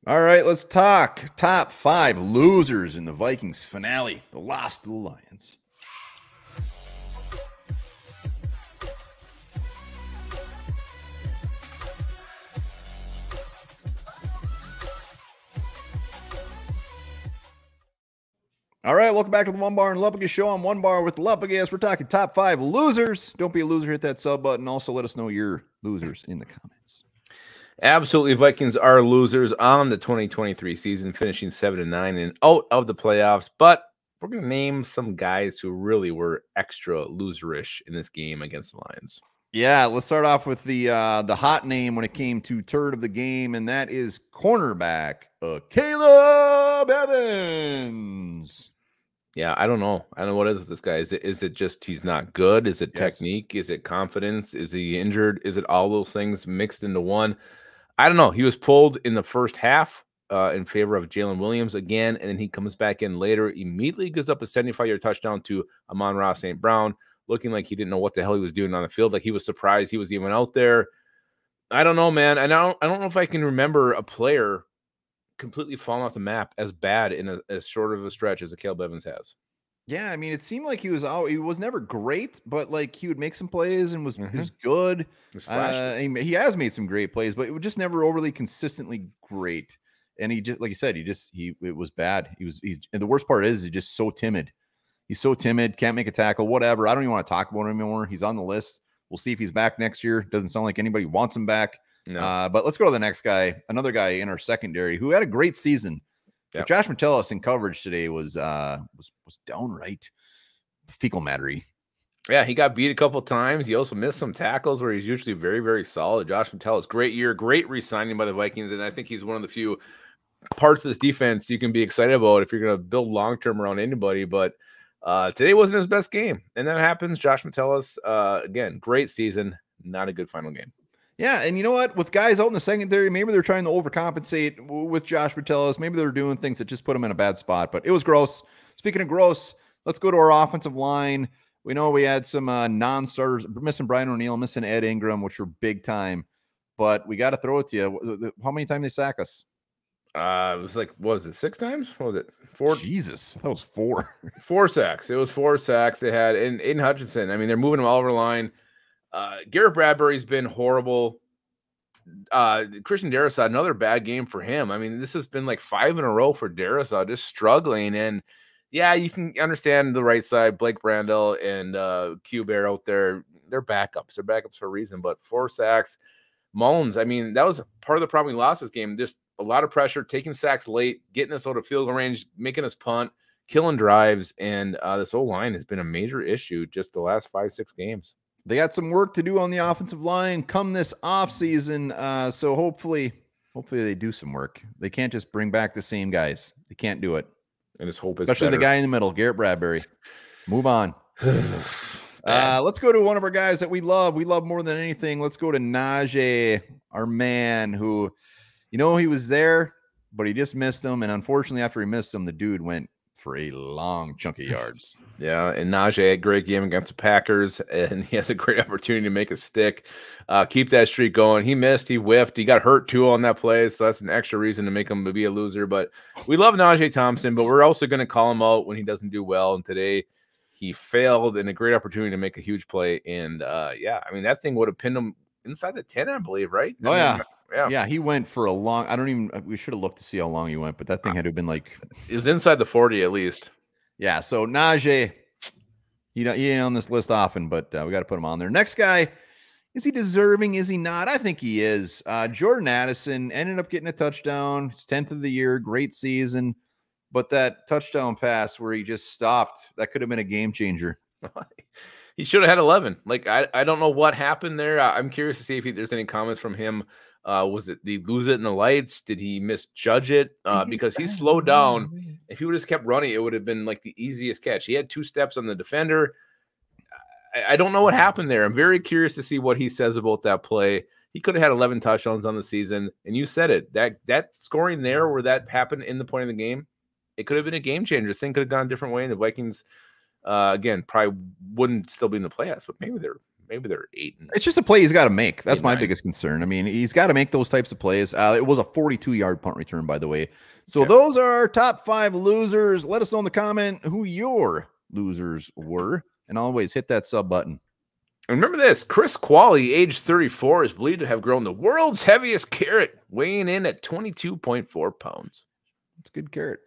All right, let's talk top 5 losers in the Vikings finale, the loss to the Lions. All right, welcome back to the Onebar and Lupagus show. I'm Onebar with Lupagus. We're talking top 5 losers. Don't be a loser. Hit that sub button. Also, let us know your losers in the comments. Absolutely, Vikings are losers on the 2023 season, finishing 7-9 and out of the playoffs. But we're going to name some guys who really were extra loserish in this game against the Lions. Yeah, let's start off with the hot name when it came to turd of the game, and that is cornerback Caleb Evans. Yeah, I don't know. I don't know what is with this guy. Is it just he's not good? Is it Yes. technique? Is it confidence? Is he injured? Is it all those things mixed into one? I don't know. He was pulled in the first half in favor of Jalen Williams again, and then he comes back in later, immediately gives up a 75-yard touchdown to Amon-Ra St. Brown, looking like he didn't know what the hell he was doing on the field. Like he was surprised he was even out there. I don't know, man. I don't know if I can remember a player completely falling off the map as bad in as short of a stretch as Caleb Evans has. Yeah, I mean, it seemed like he was never great, but like he would make some plays and was good. He has made some great plays, but it was just never overly consistently great. And he just, like you said, it was bad. And the worst part is he's just so timid. He's so timid, can't make a tackle, whatever. I don't even want to talk about him anymore. He's on the list. We'll see if he's back next year. Doesn't sound like anybody wants him back. No. But let's go to the next guy, another guy in our secondary who had a great season. Yep. Josh Metellus in coverage today was downright fecal mattery. Yeah, he got beat a couple times. He also missed some tackles where he's usually very, very solid. Josh Metellus, great year, great re-signing by the Vikings, and I think he's one of the few parts of this defense you can be excited about if you're going to build long-term around anybody. But today wasn't his best game, and that happens. Josh Metellus, again, great season, not a good final game. Yeah, and you know what? With guys out in the secondary, maybe they're trying to overcompensate with Josh Metellus. Maybe they're doing things that just put him in a bad spot, but it was gross. Speaking of gross, let's go to our offensive line. We know we had some non-starters, missing Brian O'Neill, missing Ed Ingram, which were big time, but we got to throw it to you. How many times they sack us? It was like, what was it, 6 times? What was it? 4? Jesus, that was 4. 4 sacks. It was 4 sacks they had. And Aiden Hutchinson, I mean, they're moving him all over the line. Garrett Bradbury's been horrible. Christian Darrisaw, another bad game for him. I mean, this has been like 5 in a row for Darrisaw, just struggling. And yeah, you can understand the right side, Blake Brandel and Q Bear out there. They're backups. They're backups for a reason. But 4 sacks. Mullins, I mean, that was part of the problem we lost this game. Just a lot of pressure, taking sacks late, getting us out of field goal range, making us punt, killing drives. And this O-line has been a major issue just the last 5-6 games. They got some work to do on the offensive line come this offseason. So hopefully they do some work. They can't just bring back the same guys. They can't do it. And just hope it's especially better. The guy in the middle, Garrett Bradbury. Move on. Let's go to one of our guys that we love. We love more than anything. Let's go to Najee, our man who, he was there, but he just missed him. And unfortunately, after he missed him, the dude went for a long chunk of yards. Yeah, and Najee had a great game against the Packers, and he has a great opportunity to make a stick, keep that streak going. He missed, he whiffed, he got hurt too on that play, so that's an extra reason to make him be a loser. But we love Najee Thompson, but we're also going to call him out when he doesn't do well, and today he failed in a great opportunity to make a huge play. And yeah, I mean, that thing would have pinned him inside the 10, I believe, right? Oh, yeah, he went for a long, we should have looked to see how long he went, but that thing had to have been like, it was inside the 40 at least. Yeah, so Najee, he ain't on this list often, but we got to put him on there. Next guy, is he deserving? Is he not? I think he is. Jordan Addison ended up getting a touchdown. His 10th of the year, great season. But that touchdown pass where he just stopped, that could have been a game changer. He should have had 11. Like, I don't know what happened there. I'm curious to see if there's any comments from him. Was it, did he lose it in the lights? Did he misjudge it? Because he slowed down. If he would have just kept running, it would have been like the easiest catch. He had 2 steps on the defender. I don't know what happened there. I'm very curious to see what he says about that play. He could have had 11 touchdowns on the season. And you said it, that scoring there where that happened in the point of the game, it could have been a game changer. This thing could have gone a different way. And the Vikings, again, probably wouldn't still be in the playoffs, but maybe maybe they're 8. It's just a play he's got to make. That's my biggest concern. I mean, he's got to make those types of plays. It was a 42-yard punt return, by the way. So those are our top 5 losers. Let us know in the comment who your losers were, and always hit that sub button. And remember this, Chris Qualley, age 34, is believed to have grown the world's heaviest carrot, weighing in at 22.4 pounds. It's a good carrot.